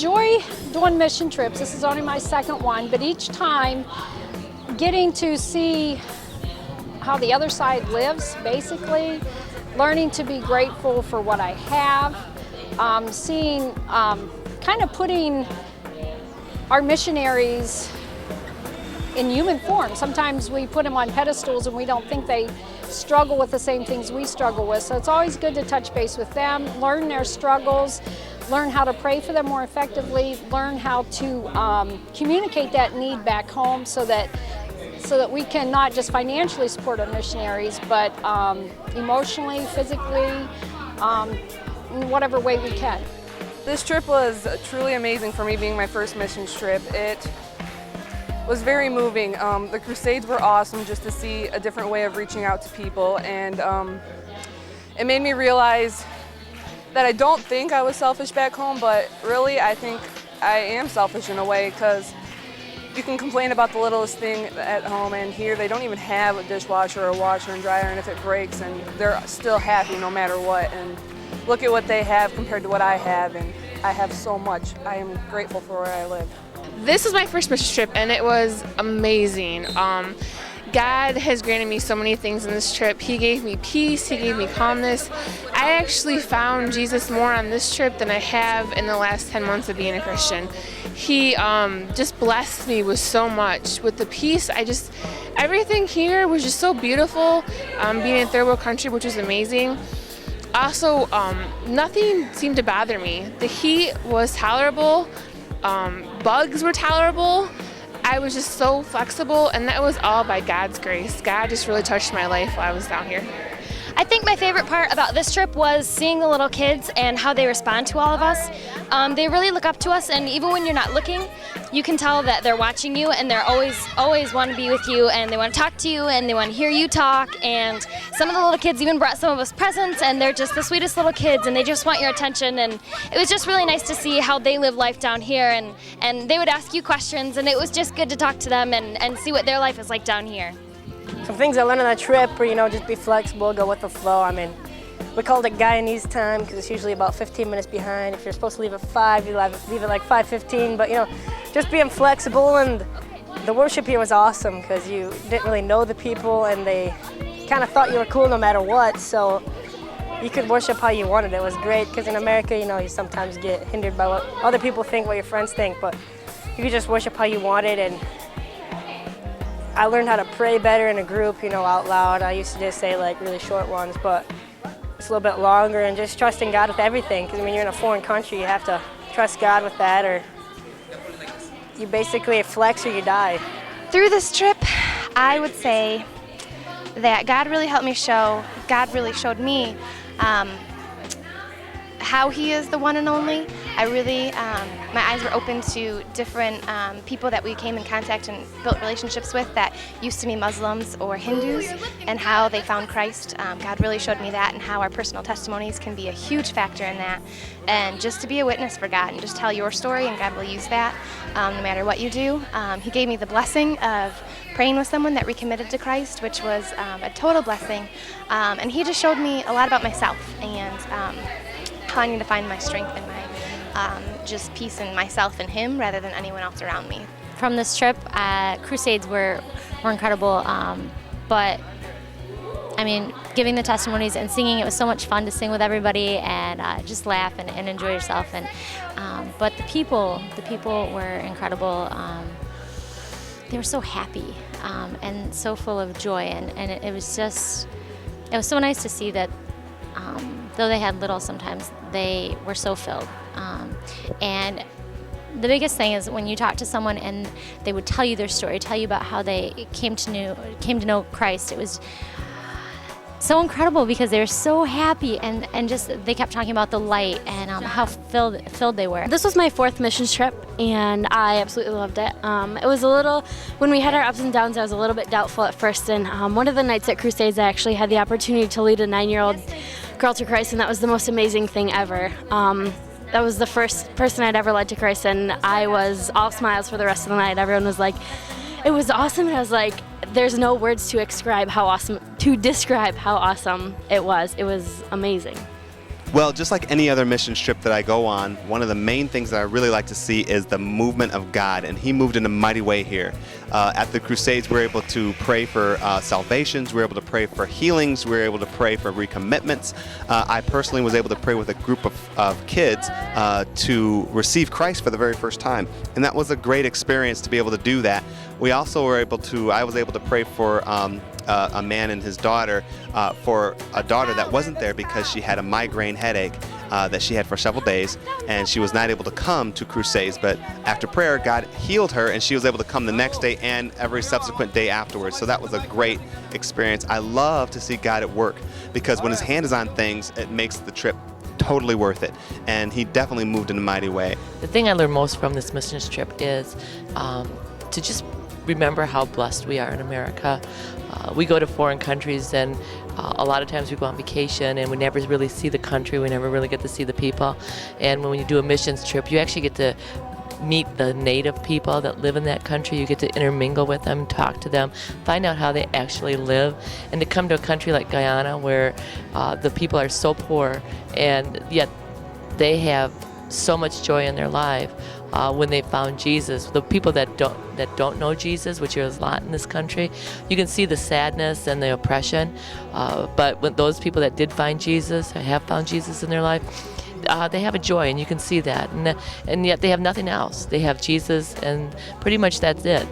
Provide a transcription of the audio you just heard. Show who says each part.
Speaker 1: enjoy doing mission trips. This is only my second one, but each time getting to see how the other side lives, basically, learning to be grateful for what I have, seeing, kind of putting our missionaries in human form. Sometimes we put them on pedestals and we don't think they struggle with the same things we struggle with. So it's always good to touch base with them, learn their struggles, learn how to pray for them more effectively, learn how to communicate that need back home so that we can not just financially support our missionaries, but emotionally, physically, in whatever way we can.
Speaker 2: This trip was truly amazing for me, being my first missions trip. It was very moving. The Crusades were awesome, just to see a different way of reaching out to people, and it made me realize that I don't think I was selfish back home, but really I think I am selfish in a way, because you can complain about the littlest thing at home, and here they don't even have a dishwasher or a washer and dryer, and if it breaks, and they're still happy no matter what. And look at what they have compared to what I have, and I have so much. I am grateful for where I live.
Speaker 3: This was my first mission trip, and it was amazing. God has granted me so many things in this trip. He gave me peace, He gave me calmness. I actually found Jesus more on this trip than I have in the last 10 months of being a Christian. He just blessed me with so much. With the peace, everything here was just so beautiful, being in third world country, which was amazing. Also, nothing seemed to bother me. The heat was tolerable, bugs were tolerable. I was just so flexible, and that was all by God's grace. God just really touched my life while I was down here.
Speaker 4: I think my favorite part about this trip was seeing the little kids and how they respond to all of us. They really look up to us, and even when you're not looking, you can tell that they're watching you, and they're always want to be with you, and they want to talk to you, and they want to hear you talk. And some of the little kids even brought some of us presents, and they're just the sweetest little kids, and they just want your attention. And it was just really nice to see how they live life down here, and they would ask you questions, and it was just good to talk to them and see what their life is like down here.
Speaker 5: Some things I learned on that trip were, just be flexible, go with the flow. I mean, we called it Guyanese time because it's usually about 15 minutes behind. If you're supposed to leave at 5, you leave at like 5:15. But, just being flexible, and the worship here was awesome because you didn't really know the people, and they kind of thought you were cool no matter what. So you could worship how you wanted. It was great because in America, you sometimes get hindered by what other people think, what your friends think, but you could just worship how you wanted. And I learned how to pray better in a group, out loud. I used to just say like really short ones, but it's a little bit longer, and just trusting God with everything. Because when you're in a foreign country, you have to trust God with that, or you basically flex or you die.
Speaker 6: Through this trip, I would say that God really showed me how He is the one and only. My eyes were open to different people that we came in contact and built relationships with that used to be Muslims or Hindus, and how they found Christ. God really showed me that, and how our personal testimonies can be a huge factor in that. And just to be a witness for God and just tell your story, and God will use that no matter what you do. He gave me the blessing of praying with someone that recommitted to Christ, which was a total blessing. And He just showed me a lot about myself, and how I need to find my strength and my just peace in myself and Him rather than anyone else around me.
Speaker 7: From this trip, Crusades were incredible, but I mean, giving the testimonies and singing, it was so much fun to sing with everybody and just laugh and enjoy yourself. And but the people were incredible. They were so happy and so full of joy, and it was so nice to see that. Though they had little, sometimes they were so filled. And the biggest thing is when you talk to someone and they would tell you their story, tell you about how they came to know Christ. It was so incredible because they were so happy, and just they kept talking about the light and how filled they were.
Speaker 8: This was my 4th missions trip, and I absolutely loved it. It was when we had our ups and downs, I was a little bit doubtful at first, and one of the nights at Crusades, I actually had the opportunity to lead a 9-year-old girl to Christ, and that was the most amazing thing ever. That was the first person I'd ever led to Christ, and I was all smiles for the rest of the night. Everyone was like, it was awesome, and I was like, there's no words to describe how awesome it was. It was amazing.
Speaker 9: Well, just like any other mission trip that I go on, one of the main things that I really like to see is the movement of God, and He moved in a mighty way here. At the Crusades, we were able to pray for salvations, we were able to pray for healings, we were able to pray for recommitments. I personally was able to pray with a group of kids to receive Christ for the very first time, and that was a great experience to be able to do that. We also were able to, I was able to pray for a man and his daughter, for a daughter that wasn't there because she had a migraine headache that she had for several days, and she was not able to come to Crusades, but after prayer God healed her and she was able to come the next day and every subsequent day afterwards. So that was a great experience. I love to see God at work, because when His hand is on things, it makes the trip totally worth it, and He definitely moved in a mighty way.
Speaker 10: The thing I learned most from this missions trip is to just remember how blessed we are in America. We go to foreign countries, and a lot of times we go on vacation and we never really see the country, we never really get to see the people. And when you do a missions trip, you actually get to meet the native people that live in that country. You get to intermingle with them, talk to them, find out how they actually live. And to come to a country like Guyana where the people are so poor and yet they have so much joy in their life when they found Jesus. The people that don't know Jesus, which is a lot in this country, you can see the sadness and the oppression. But when those people that did find Jesus, have found Jesus in their life, they have a joy, and you can see that. And yet they have nothing else. They have Jesus, and pretty much that's it.